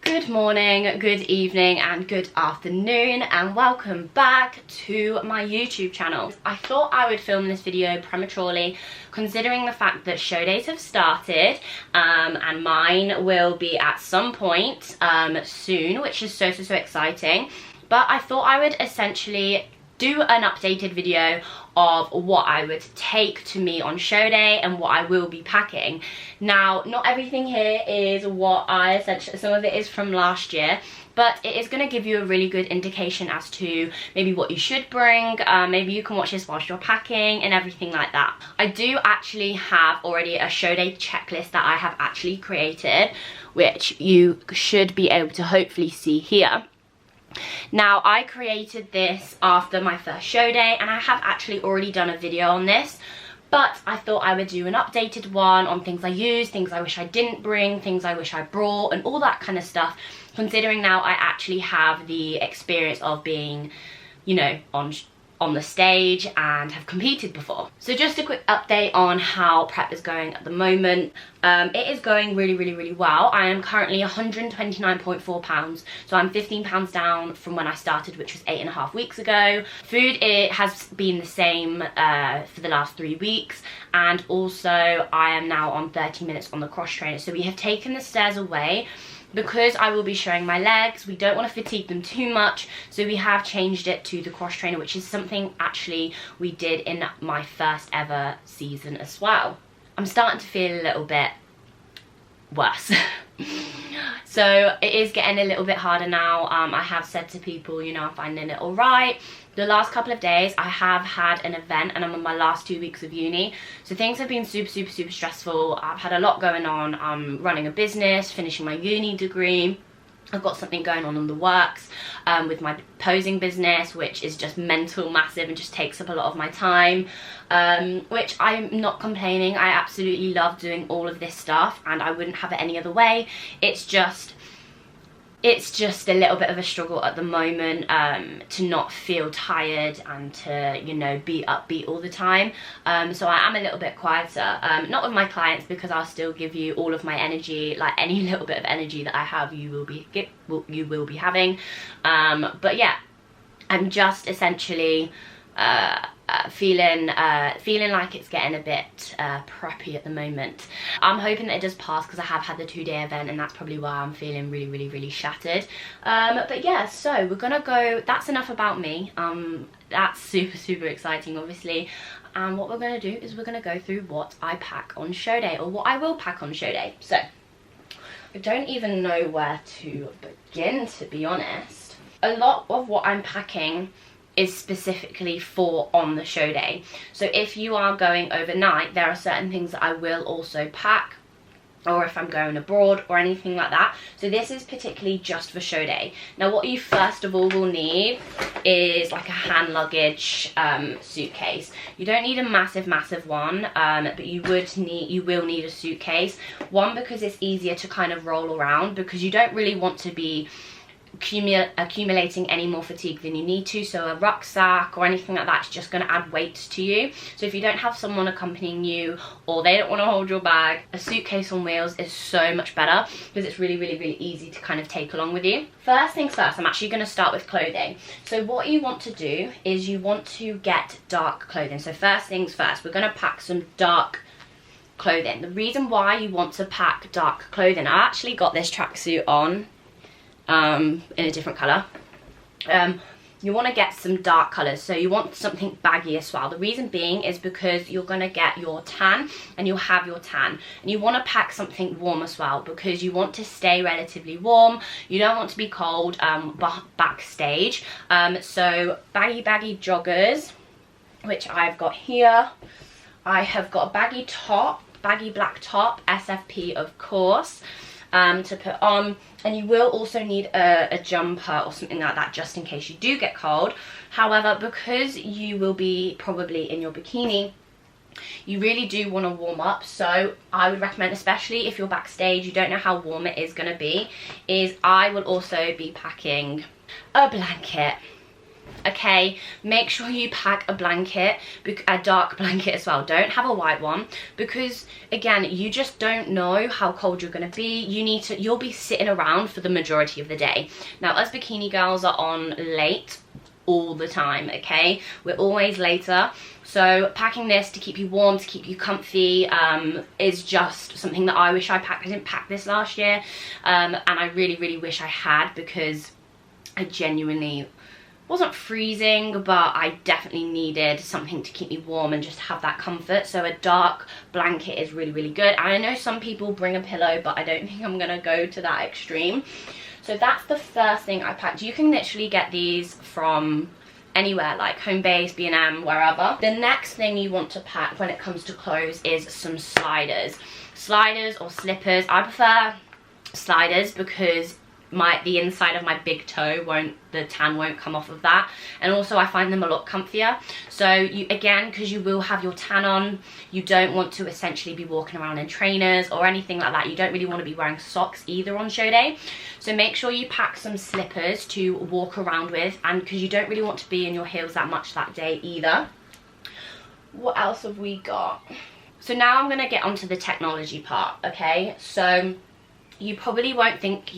Good morning, good evening and good afternoon, and welcome back to my YouTube channel. I thought I would film this video prematurely considering the fact that show days have started and mine will be at some point soon, which is so exciting. But I thought I would essentially do an updated video of what I would take to me on show day and what I will be packing. Now, not everything here is what I essentially, some of it is from last year, but it is going to give you a really good indication as to maybe what you should bring. Maybe you can watch this whilst you're packing and everything like that. I do actually have already a show day checklist that I have actually created, which you should be able to hopefully see here. Now, I created this after my first show day and I have actually already done a video on this, but I thought I would do an updated one on things I used, things I wish I didn't bring, things I wish I brought, and all that kind of stuff, considering now I actually have the experience of being, you know, on the stage and have competed before. So just a quick update on how prep is going at the moment. It is going really well. I am currently 129.4 pounds, so I'm 15 pounds down from when I started, which was 8.5 weeks ago. Food, it has been the same for the last 3 weeks, and also I am now on 30 minutes on the cross trainer. So we have taken the stairs away because I will be showing my legs. We don't want to fatigue them too much, so we have changed it to the cross trainer, which is something actually we did in my first ever season as well. I'm starting to feel a little bit worse. So it is getting a little bit harder now. I have said to people, you know, I'm finding it all right. The last couple of days I have had an event and I'm on my last 2 weeks of uni, so things have been super stressful. I've had a lot going on. I'm running a business, finishing my uni degree. I've got something going on in the works with my posing business, which is just mental, massive, and just takes up a lot of my time, which I'm not complaining. I absolutely love doing all of this stuff and I wouldn't have it any other way. It's just a little bit of a struggle at the moment to not feel tired and to, you know, be upbeat all the time. So I am a little bit quieter, not with my clients, because I'll still give you all of my energy. Like any little bit of energy that I have, you will be having. But yeah, I'm just essentially feeling like it's getting a bit preppy at the moment. I'm hoping that it does pass because I have had the 2-day event and that's probably why I'm feeling really shattered. But yeah, so we're gonna go, that's enough about me. That's super exciting, obviously. And what we're gonna do is we're gonna go through what I pack on show day, or what I will pack on show day. So I don't even know where to begin, to be honest. A lot of what I'm packing is specifically for on the show day. So if you are going overnight, there are certain things that I will also pack, or if I'm going abroad or anything like that. So this is particularly just for show day. Now what you first of all will need is like a hand luggage suitcase. You don't need a massive one, but you will need a suitcase. One, because it's easier to kind of roll around, because you don't really want to be accumulating any more fatigue than you need to. So a rucksack or anything like that is just going to add weight to you. So if you don't have someone accompanying you, or they don't want to hold your bag, a suitcase on wheels is so much better, because it's really easy to kind of take along with you. First things first, I'm actually going to start with clothing. So what you want to do is you want to get dark clothing. So first things first, we're going to pack some dark clothing. The reason why you want to pack dark clothing, I actually got this tracksuit on in a different colour. You want to get some dark colours, so you want something baggy as well. The reason being is because you're going to get your tan, and you'll have your tan, and you want to pack something warm as well, because you want to stay relatively warm. You don't want to be cold backstage. So baggy joggers, which I've got here. I have got a baggy black top, SFP of course, to put on. And you will also need a jumper or something like that, just in case you do get cold. However, because you will be probably in your bikini, you really do want to warm up. So I would recommend, especially if you're backstage, you don't know how warm it is going to be, is I will also be packing a blanket. okay? Make sure you pack a blanket, a dark blanket as well. Don't have a white one, because again, you just don't know how cold you're going to be. You'll be sitting around for the majority of the day. Now, us bikini girls are on late all the time, okay? We're always later. So packing this to keep you warm, to keep you comfy, is just something that I wish I packed. I didn't pack this last year, and I really, really wish I had, because I genuinely wasn't freezing, but I definitely needed something to keep me warm and just have that comfort. So a dark blanket is really, really good. And I know some people bring a pillow, but I don't think I'm gonna go to that extreme. So that's the first thing I packed. You can literally get these from anywhere, like Homebase, B&M, wherever. The next thing you want to pack when it comes to clothes is some sliders. Sliders or slippers. I prefer sliders because the inside of my big toe the tan won't come off of that, and also I find them a lot comfier. So you, again, because you will have your tan on, you don't want to essentially be walking around in trainers or anything like that. You don't really want to be wearing socks either on show day. So make sure you pack some slippers to walk around with, and because you don't really want to be in your heels that much that day either. What else have we got? So now I'm going to get onto the technology part, okay? So you probably won't think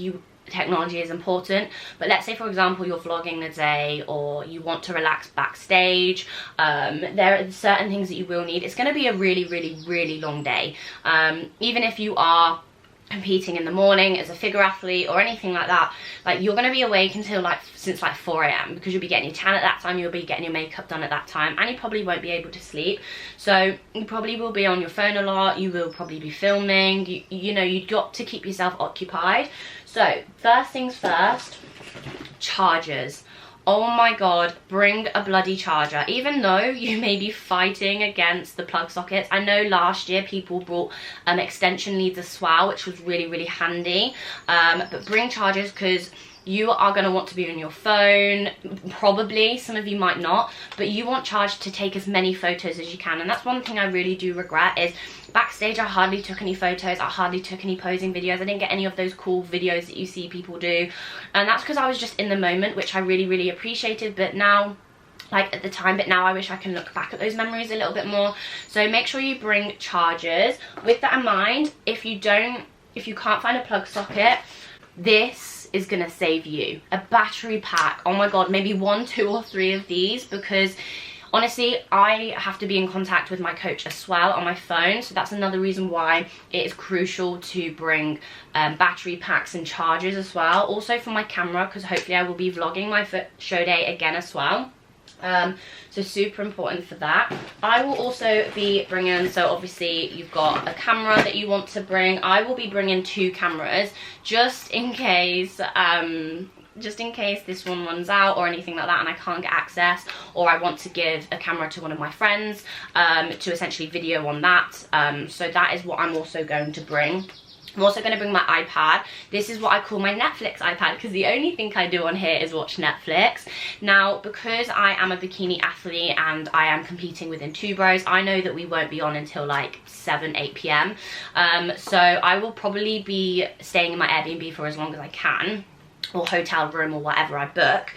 technology is important, but let's say, for example, you're vlogging the day or you want to relax backstage. There are certain things that you will need. It's going to be a really, really, really long day. Even if you are competing in the morning as a figure athlete or anything like that, like, you're going to be awake until since 4 a.m. because you'll be getting your tan at that time, you'll be getting your makeup done at that time, and you probably won't be able to sleep. So you probably will be on your phone a lot, you will probably be filming, you know, you've got to keep yourself occupied. So first things first, chargers. Oh my god, bring a bloody charger. Even though you may be fighting against the plug sockets. I know last year people brought extension leads as well, which was really, really handy. But bring chargers, because you are going to want to be on your phone, probably. Some of you might not, but you want charge to take as many photos as you can. And that's one thing I really do regret, is backstage I hardly took any photos, I hardly took any posing videos. I didn't get any of those cool videos that you see people do, and that's because I was just in the moment, which I really, really appreciated. But now, like at the time, but now I wish I can look back at those memories a little bit more. So make sure you bring chargers. With that in mind, if you can't find a plug socket, this is gonna save you. A battery pack. Oh my god, maybe 1, 2 or 3 of these, because honestly, I have to be in contact with my coach as well on my phone. So that's another reason why it is crucial to bring battery packs and chargers as well. Also for my camera, because hopefully I will be vlogging my show day again as well. So super important for that. I will also be bringing, so obviously you've got a camera that you want to bring. I will be bringing 2 cameras just in case this one runs out or anything like that and I can't get access, or I want to give a camera to one of my friends to essentially video on that. So that is what I'm also going to bring. I'm also going to bring my iPad. This is what I call my Netflix iPad, because the only thing I do on here is watch Netflix. Now, because I am a bikini athlete and I am competing within 2 bros, I know that we won't be on until like 7, 8 p.m. So I will probably be staying in my Airbnb for as long as I can, or hotel room or whatever I book.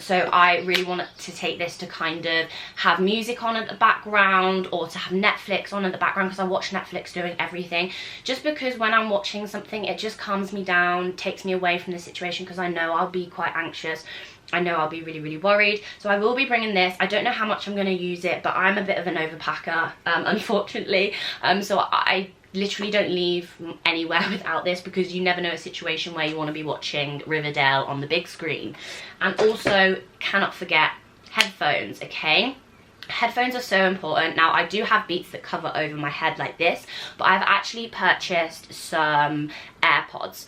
So I really want to take this to kind of have music on at the background, or to have Netflix on at the background, because I watch Netflix doing everything. Just because when I'm watching something, it just calms me down, takes me away from the situation, because I know I'll be quite anxious. I know I'll be really, really worried. So I will be bringing this. I don't know how much I'm going to use it, but I'm a bit of an overpacker, unfortunately. So I literally don't leave anywhere without this, because you never know a situation where you want to be watching Riverdale on the big screen. And also, cannot forget headphones, okay? Headphones are so important. Now, I do have Beats that cover over my head like this, but I've actually purchased some AirPods.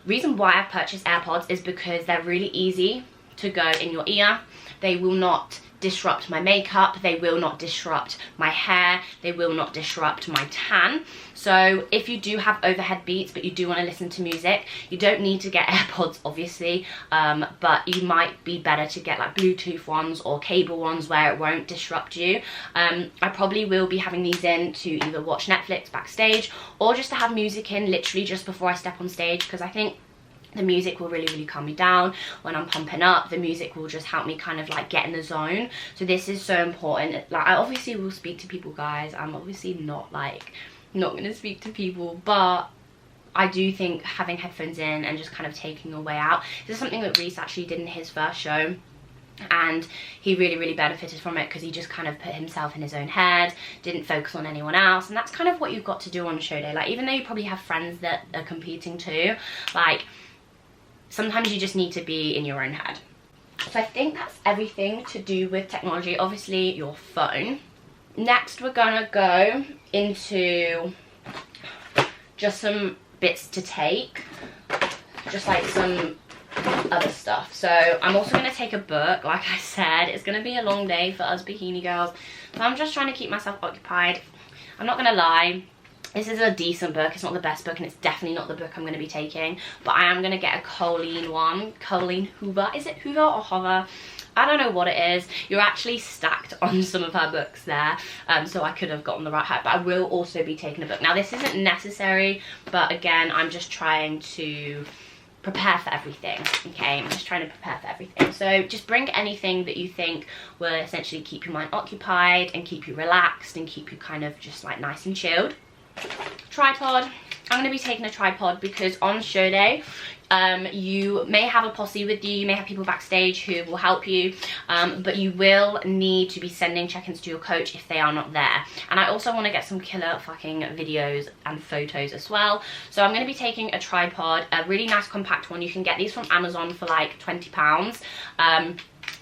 Reason why I've purchased AirPods is because they're really easy to go in your ear. They will not disrupt my makeup, they will not disrupt my hair, they will not disrupt my tan. So if you do have overhead Beats but you do want to listen to music, you don't need to get AirPods obviously, but you might be better to get like Bluetooth ones or cable ones where it won't disrupt you. I probably will be having these in to either watch Netflix backstage, or just to have music in literally just before I step on stage, because I think The music will really calm me down. When I'm pumping up, the music will just help me kind of like get in the zone. So this is so important. Like, I obviously will speak to people, guys. I'm obviously not gonna speak to people, but I do think having headphones in and just kind of taking a way out. This is something that Reese actually did in his first show, and he really benefited from it because he just kind of put himself in his own head, didn't focus on anyone else. And that's kind of what you've got to do on show day. Like, even though you probably have friends that are competing too, like, sometimes you just need to be in your own head. So I think that's everything to do with technology. Obviously your phone. Next we're gonna go into just some bits to take, just like some other stuff. So I'm also going to take a book. Like I said, it's going to be a long day for us bikini girls, so I'm just trying to keep myself occupied. I'm not going to lie, this is a decent book. It's not the best book, and it's definitely not the book I'm going to be taking, but I am going to get a Colleen one. Colleen Hoover. Is it Hoover or Hover? I don't know what it is. You're actually stacked on some of her books there, so I could have gotten the right height, but I will also be taking a book. Now, this isn't necessary, but again, I'm just trying to prepare for everything, okay? I'm just trying to prepare for everything. So just bring anything that you think will essentially keep your mind occupied and keep you relaxed and keep you kind of just like nice and chilled. Tripod. I'm going to be taking a tripod because on show day, you may have a posse with you, you may have people backstage who will help you, but you will need to be sending check-ins to your coach if they are not there. And I also want to get some killer fucking videos and photos as well. So I'm going to be taking a tripod, a really nice compact one. You can get these from Amazon for like £20.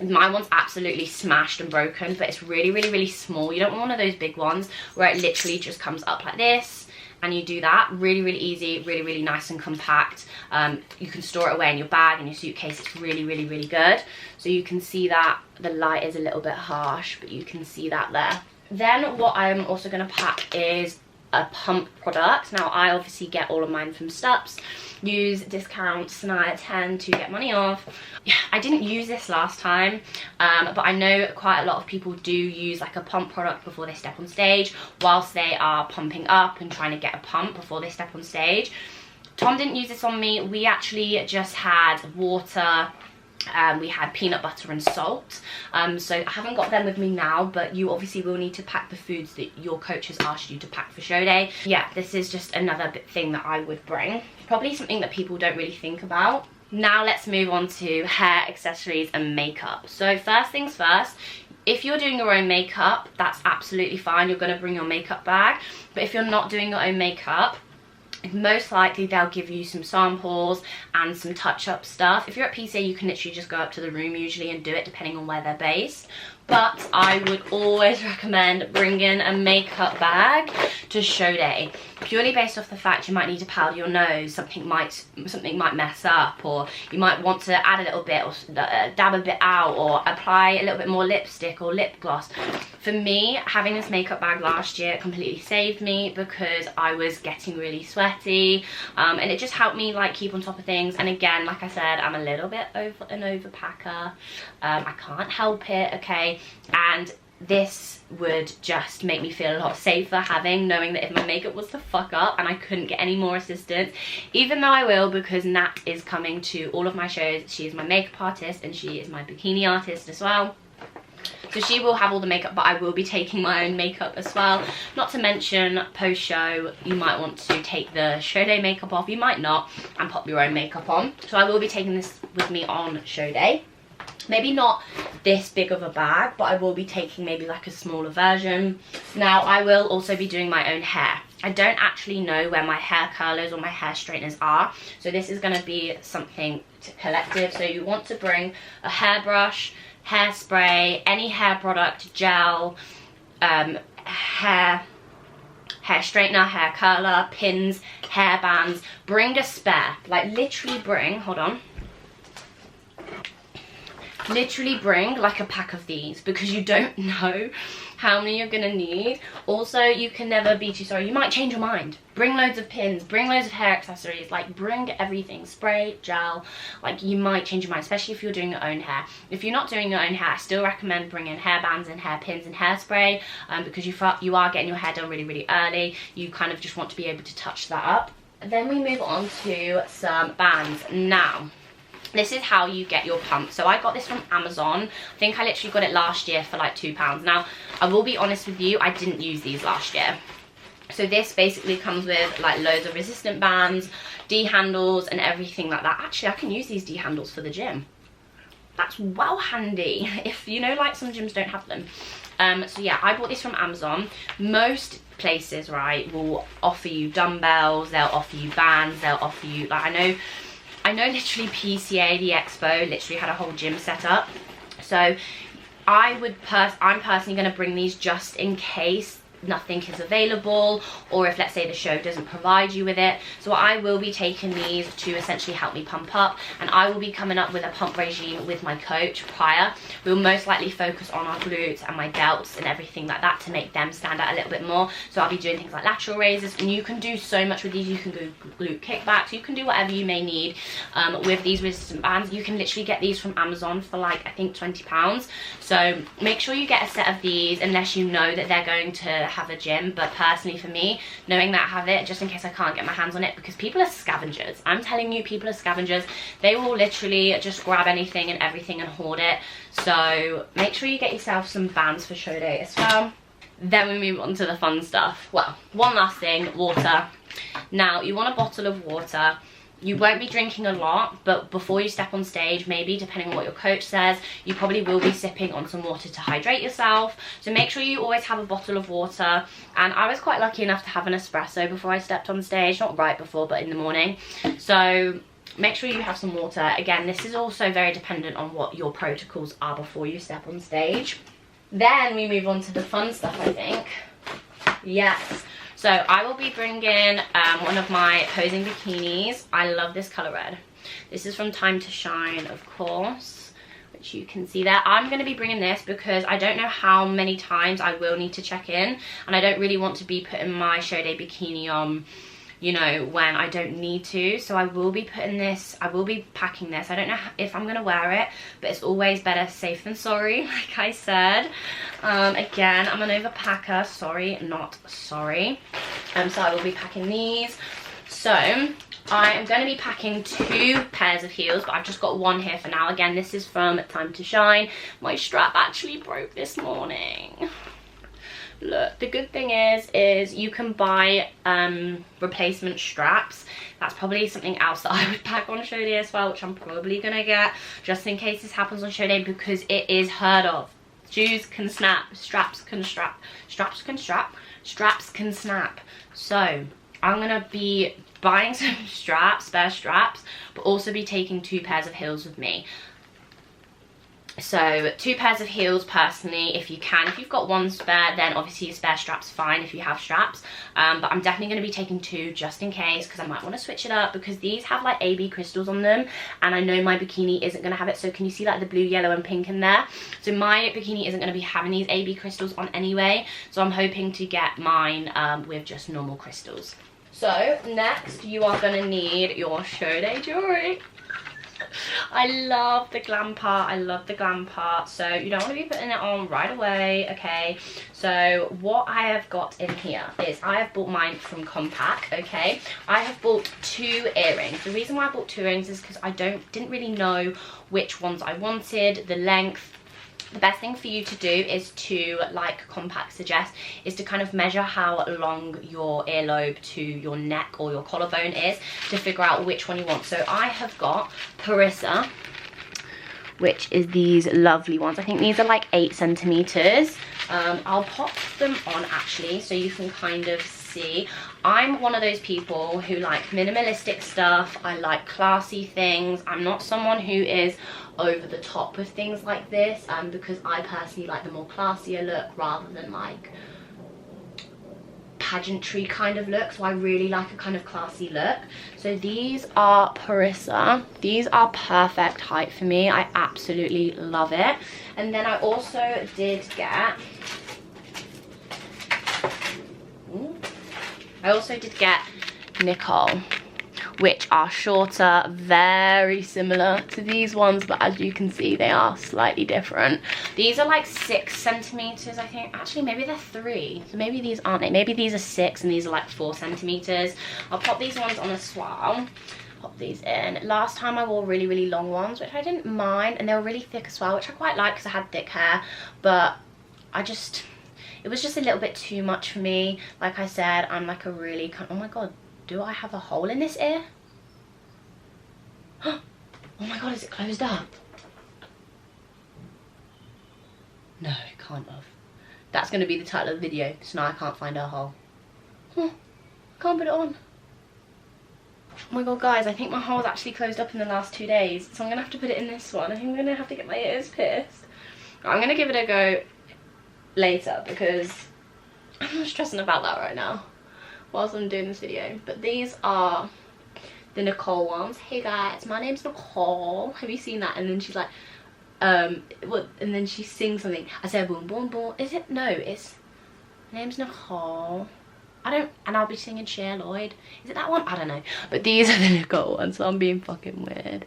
My one's absolutely smashed and broken, but it's really small. You don't want one of those big ones where it literally just comes up like this and you do that. Really easy, really nice and compact. You can store it away in your bag, in your suitcase. It's really good. So you can see that the light is a little bit harsh, but you can see that there. Then what I'm also going to pack is a pump product. Now, I obviously get all of mine from Stups. Use discount Sanaya 10 to get money off. Yeah, I didn't use this last time, but I know quite a lot of people do use like a pump product before they step on stage, whilst they are pumping up and trying to get a pump before they step on stage. Tom didn't use this on me. We actually just had water, we had peanut butter and salt, so I haven't got them with me now, but you obviously will need to pack the foods that your coach has asked you to pack for show day. Yeah, this is just another thing that I would bring, probably something that people don't really think about. Now let's move on to hair, accessories and makeup. So first things first, if you're doing your own makeup, that's absolutely fine. You're going to bring your makeup bag, but if you're not doing your own makeup, most likely they'll give you some samples and some touch-up stuff. If you're at PCA, you can literally just go up to the room usually and do it, depending on where they're based. But I would always recommend bringing a makeup bag to show day, purely based off the fact you might need to powder your nose, something might mess up, or you might want to add a little bit or dab a bit out, or apply a little bit more lipstick or lip gloss. For me, having this makeup bag last year completely saved me because I was getting really sweaty, and it just helped me like keep on top of things. And again, like I said, I'm a little bit an overpacker. I can't help it, okay? And this would just make me feel a lot safer, knowing that if my makeup was to fuck up and I couldn't get any more assistance, even though I will, because Nat is coming to all of my shows. She is my makeup artist and she is my bikini artist as well. So she will have all the makeup, but I will be taking my own makeup as well. Not to mention, post-show, you might want to take the show day makeup off. You might not, and pop your own makeup on. So I will be taking this with me on show day. Maybe not this big of a bag, but I will be taking maybe like a smaller version. Now, I will also be doing my own hair. I don't actually know where my hair curlers or my hair straighteners are, so this is going to be something collective. So you want to bring a hairbrush, hairspray, any hair product, gel, hair straightener, hair curler, pins, hair bands. Bring a spare, like literally bring, hold on. Literally bring like a pack of these, because you don't know how many you're gonna need. Also, you can never be too sorry. You might change your mind. Bring loads of pins, bring loads of hair accessories, like bring everything, spray, gel. Like, you might change your mind, especially if you're doing your own hair. If you're not doing your own hair, I still recommend bringing hair bands and hair pins and hairspray, because you are getting your hair done really early. You kind of just want to be able to touch that up. then we move on to some bands. Now, this is how you get your pump. So I got this from Amazon. I think I literally got it last year for like £2. Now, I will be honest with you, I didn't use these last year. So this basically comes with like loads of resistant bands, D-handles and everything like that. Actually, I can use these D-handles for the gym. That's well handy if, you know, like some gyms don't have them. So yeah, I bought this from Amazon. Most places, right, will offer you dumbbells, they'll offer you bands, they'll offer you, like, I know literally PCA, the Expo, literally had a whole gym set up. So I'm personally going to bring these just in case nothing is available, or if, let's say, the show doesn't provide you with it. So I will be taking these to essentially help me pump up, and I will be coming up with a pump regime with my coach prior. We'll most likely focus on our glutes and my delts and everything like that to make them stand out a little bit more. So I'll be doing things like lateral raises, and you can do so much with these. You can do glute kickbacks, you can do whatever you may need with these resistant bands. You can literally get these from Amazon for like, I think, £20. So make sure you get a set of these unless you know that they're going to have a gym. But personally for me, knowing that I have it just in case I can't get my hands on it, because people are scavengers. I'm telling you, people are scavengers. They will literally just grab anything and everything and hoard it. So make sure you get yourself some bands for show day as well. Then we move on to the fun stuff. Well, one last thing, water. Now, you want a bottle of water. You won't be drinking a lot, but before you step on stage, maybe depending on what your coach says, you probably will be sipping on some water to hydrate yourself. So make sure you always have a bottle of water. And I was quite lucky enough to have an espresso before I stepped on stage, not right before, but in the morning. So make sure you have some water. Again, this is also very dependent on what your protocols are before you step on stage. Then we move on to the fun stuff, I think. Yes. So I will be bringing one of my posing bikinis. I love this color red. This is from Time to Shine, of course, which you can see there. I'm going to be bringing this because I don't know how many times I will need to check in, and I don't really want to be putting my show day bikini on, you know, when I don't need to. So I will be putting this, I will be packing this. I don't know if I'm gonna wear it, but it's always better safe than sorry, like I said. Again, I'm an overpacker, sorry, not sorry. So I will be packing these. So I am going to be packing 2 pairs of heels, but I've just got one here for now. Again, this is from Time to Shine. My strap actually broke this morning. Look, the good thing is you can buy replacement straps. That's probably something else that I would pack on show day as well, which I'm probably gonna get just in case this happens on show day, because it is heard of. Shoes can snap, straps can strap, straps can strap, straps can snap. So I'm gonna be buying some straps, spare straps, but also be taking 2 pairs of heels with me. So 2 pairs of heels personally, if you can. If you've got 1 spare, then obviously your spare strap's fine if you have straps. But I'm definitely going to be taking 2 just in case, because I might want to switch it up, because these have like AB crystals on them, and I know my bikini isn't going to have it. So can you see like the blue, yellow and pink in there? So my bikini isn't going to be having these AB crystals on anyway. So I'm hoping to get mine with just normal crystals. So next you are going to need your show day jewelry. I love the glam part, I love the glam part. So you don't want to be putting it on right away, okay? So what I have got in here is I have bought mine from Compact, okay? I have bought 2 earrings. The reason why I bought 2 earrings is because I didn't really know which ones I wanted, the length. The best thing for you to do is to, like Compact suggests, is to kind of measure how long your earlobe to your neck or your collarbone is to figure out which one you want. So I have got Parissa, which is these lovely ones. I think these are like 8 centimeters. I'll pop them on actually so you can kind of see. I'm one of those people who like minimalistic stuff. I like classy things. I'm not someone who is over the top with things like this, because I personally like the more classier look rather than like pageantry kind of look. So I really like a kind of classy look. So these are Parissa. These are perfect height for me. I absolutely love it. And then I also did get Nicole, which are shorter, very similar to these ones, but as you can see, they are slightly different. These are like 6 centimeters, I think. Actually, maybe they're 3. So maybe these aren't it. Maybe these are 6 and these are like 4 centimeters. I'll pop these ones on a swirl. Pop these in. Last time I wore really, really long ones, which I didn't mind, and they were really thick as well, which I quite like because I had thick hair, but it was just a little bit too much for me. Like I said, I'm like a really, oh my god, do I have a hole in this ear? Oh my god, is it closed up? No, it can't have. That's going to be the title of the video, so now I can't find our hole. Can't put it on. Oh my god, guys, I think my hole's actually closed up in the last 2 days, so I'm going to have to put it in this one. I think I'm going to have to get my ears pierced. I'm going to give it a go later because I'm not stressing about that right now whilst I'm doing this video. But these are the Nicole ones. Hey guys, my name's Nicole. Have you seen that? And then she's like, what? And then she sings something. I said boom, boom, boom. Is it? No, it's, my name's Nicole. And I'll be singing Cher Lloyd. Is it that one? I don't know. But these are the Nicole ones, so I'm being fucking weird.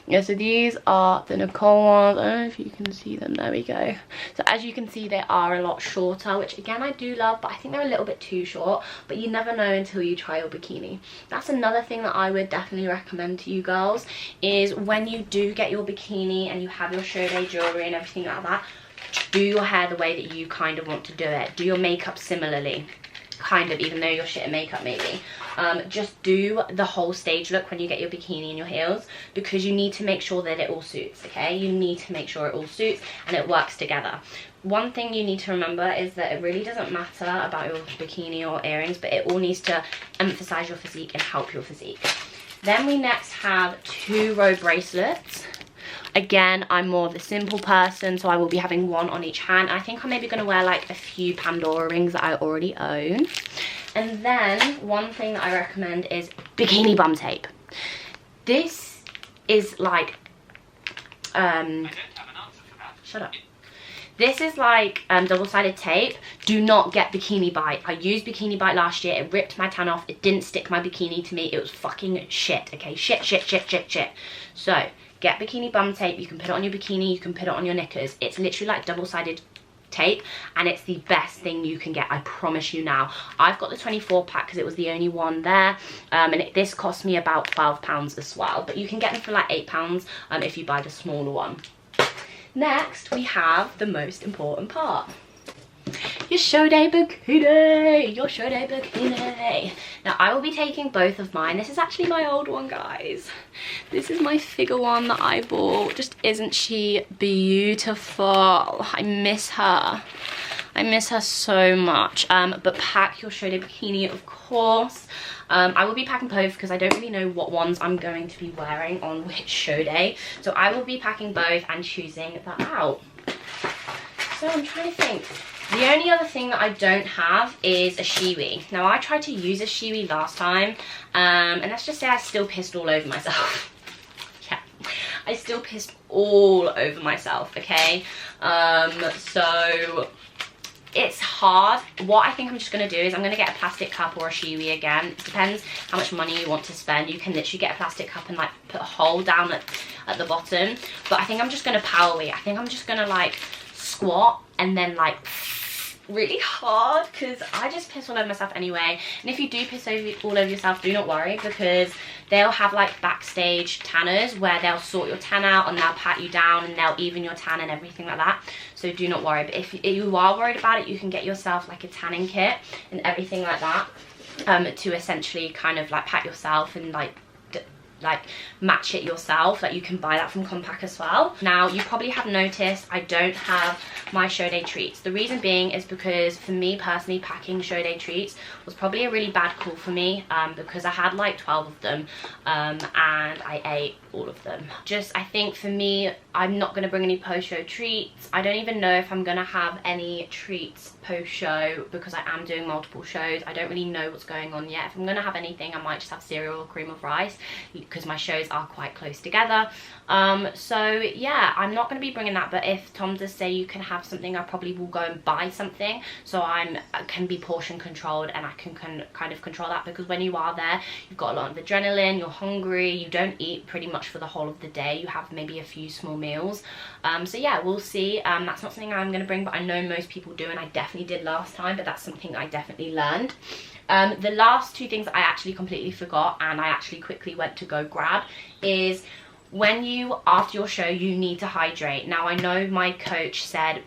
Yeah, so these are the Nicole ones. I don't know if you can see them. There we go. So as you can see, they are a lot shorter, which again, I do love, but I think they're a little bit too short. But you never know until you try your bikini. That's another thing that I would definitely recommend to you girls, is when you do get your bikini and you have your show day jewelry and everything like that, do your hair the way that you kind of want to do it. Do your makeup similarly. Kind of, even though you're shit at makeup maybe. Just do the whole stage look when you get your bikini and your heels, because you need to make sure that it all suits, okay? You need to make sure it all suits and it works together. One thing you need to remember is that it really doesn't matter about your bikini or earrings, but it all needs to emphasize your physique and help your physique. Then we next have 2-row bracelets. Again, I'm more of a simple person, so I will be having one on each hand. I think I'm maybe going to wear like a few Pandora rings that I already own. And then one thing that I recommend is Bikini Bum Tape. This is like, shut up. This is like double-sided tape. Do not get Bikini Bite. I used Bikini Bite last year. It ripped my tan off. It didn't stick my bikini to me. It was fucking shit, okay? Shit, shit, shit, shit, shit. So, get Bikini Bum Tape. You can put it on your bikini. You can put it on your knickers. It's literally like double-sided tape, and it's the best thing you can get, I promise you now. I've got the 24 pack because it was the only one there, and this cost me about £12 as well, but you can get them for like £8 if you buy the smaller one. Next, we have the most important part. Your show day bikini, your show day bikini. Now I will be taking both of mine. This is actually my old one, guys. This is my figure one that I bought. Just isn't she beautiful? I miss her. I miss her so much. But pack your show day bikini, of course. I will be packing both because I don't really know what ones I'm going to be wearing on which show day. So I will be packing both and choosing that out. So I'm trying to think. The only other thing that I don't have is a shiwi. Now I tried to use a shiwi last time, and let's just say I still pissed all over myself. Yeah, I still pissed all over myself, okay? So it's hard. What I think I'm just going to do is I'm going to get a plastic cup or a shiwi again. It depends how much money you want to spend. You can literally get a plastic cup and like put a hole down at the bottom. But I think I'm just going to power weight. I think I'm just going to like squat and then like really hard, because I just piss all over myself anyway. And if you do piss all over yourself, do not worry, because they'll have like backstage tanners where they'll sort your tan out and they'll pat you down and they'll even your tan and everything like that. So do not worry. But if you are worried about it, you can get yourself like a tanning kit and everything like that, to essentially kind of like pat yourself and like match it yourself. Like you can buy that from Compact as well. Now you probably have noticed I don't have my show day treats. The reason being is because for me personally, packing show day treats was probably a really bad call for me, because I had like 12 of them, and I ate all of them. Just, I think for me, I'm not going to bring any post-show treats. I don't even know if I'm going to have any treats post-show because I am doing multiple shows. I don't really know what's going on yet. If I'm going to have anything, I might just have cereal or cream of rice because my shows are quite close together. So yeah, I'm not going to be bringing that, but if Tom does say you can have something, I probably will go and buy something so I can be portion controlled and I can kind of control that, because when you are there, you've got a lot of adrenaline, you're hungry, you don't eat pretty much for the whole of the day, you have maybe a few small meals. So yeah, we'll see. That's not something I'm going to bring, but I know most people do, and I definitely did last time, but that's something I definitely learned. The last two things I actually completely forgot and I actually quickly went to go grab is when you, after your show, you need to hydrate. Now I know my coach said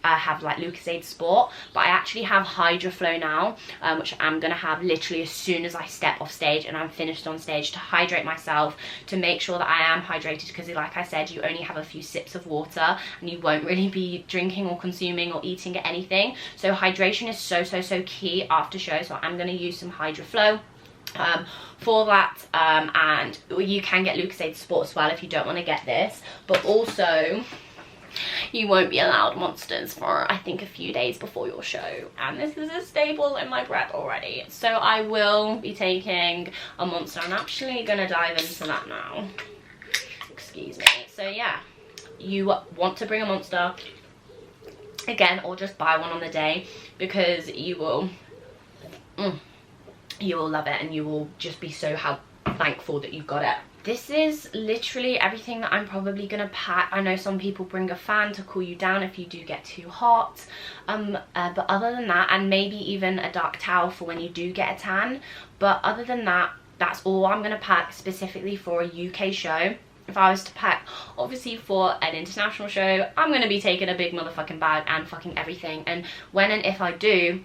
I have like Lucozade Sport, but I actually have HydraFlow now, which I'm gonna have literally as soon as I step off stage and I'm finished on stage, to hydrate myself, to make sure that I am hydrated, because like I said, you only have a few sips of water and you won't really be drinking or consuming or eating anything. So hydration is so key after show. So I'm gonna use some HydraFlow for that, and you can get Lucozade Sport as well if you don't want to get this, but also you won't be allowed Monsters for I think a few days before your show, and this is a staple in my bread already. So I will be taking a Monster. I'm actually gonna dive into that now, excuse me. So yeah, you want to bring a Monster again, or just buy one on the day, because you will love it and you will just be so thankful that you've got it. This is literally everything that I'm probably gonna pack. I know some people bring a fan to cool you down if you do get too hot, but other than that, and maybe even a dark towel for when you do get a tan, but other than that, that's all I'm gonna pack specifically for a UK show. If I was to pack obviously for an international show, I'm gonna be taking a big motherfucking bag and fucking everything, and when and if I do,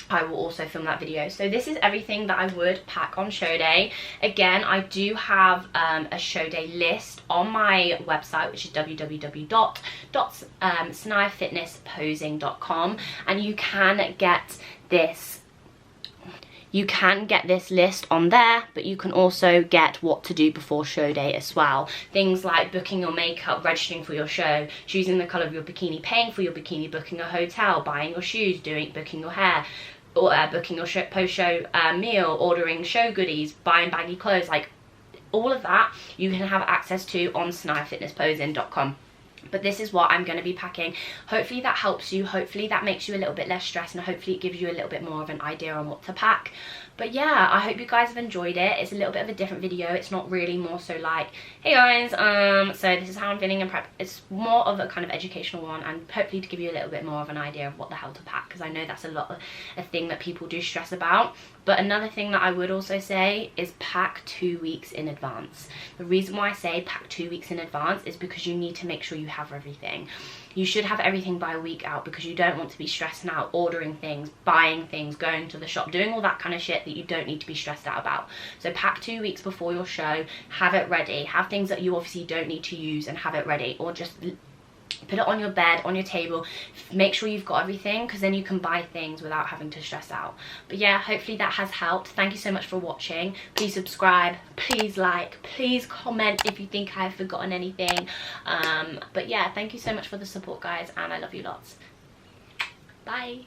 I will also film that video. So this is everything that I would pack on show day. Again, I do have a show day list on my website, which is www.snivefitnessposing.com, and you can get this list on there, but you can also get what to do before show day as well. Things like booking your makeup, registering for your show, choosing the colour of your bikini, paying for your bikini, booking a hotel, buying your shoes, booking your hair, or booking your post-show meal, ordering show goodies, buying baggy clothes, like all of that you can have access to on snivefitnessposing.com. But this is what I'm going to be packing. Hopefully that helps you, hopefully that makes you a little bit less stressed, and hopefully it gives you a little bit more of an idea on what to pack. But yeah, I hope you guys have enjoyed it. It's a little bit of a different video. It's not really more so like, hey guys, so this is how I'm feeling in prep. It's more of a kind of educational one, and hopefully to give you a little bit more of an idea of what the hell to pack, because I know that's a thing that people do stress about. But another thing that I would also say is pack 2 weeks in advance. The reason why I say pack 2 weeks in advance is because you need to make sure you have everything. You should have everything by a week out, because you don't want to be stressing out ordering things, buying things, going to the shop, doing all that kind of shit that you don't need to be stressed out about. So pack 2 weeks before your show, have it ready, have things that you obviously don't need to use and have it ready, or just put it on your bed, on your table. Make sure you've got everything, because then you can buy things without having to stress out. But yeah, hopefully that has helped. Thank you so much for watching. Please subscribe, please like, please comment if you think I've forgotten anything. But yeah, thank you so much for the support, guys, and I love you lots. Bye.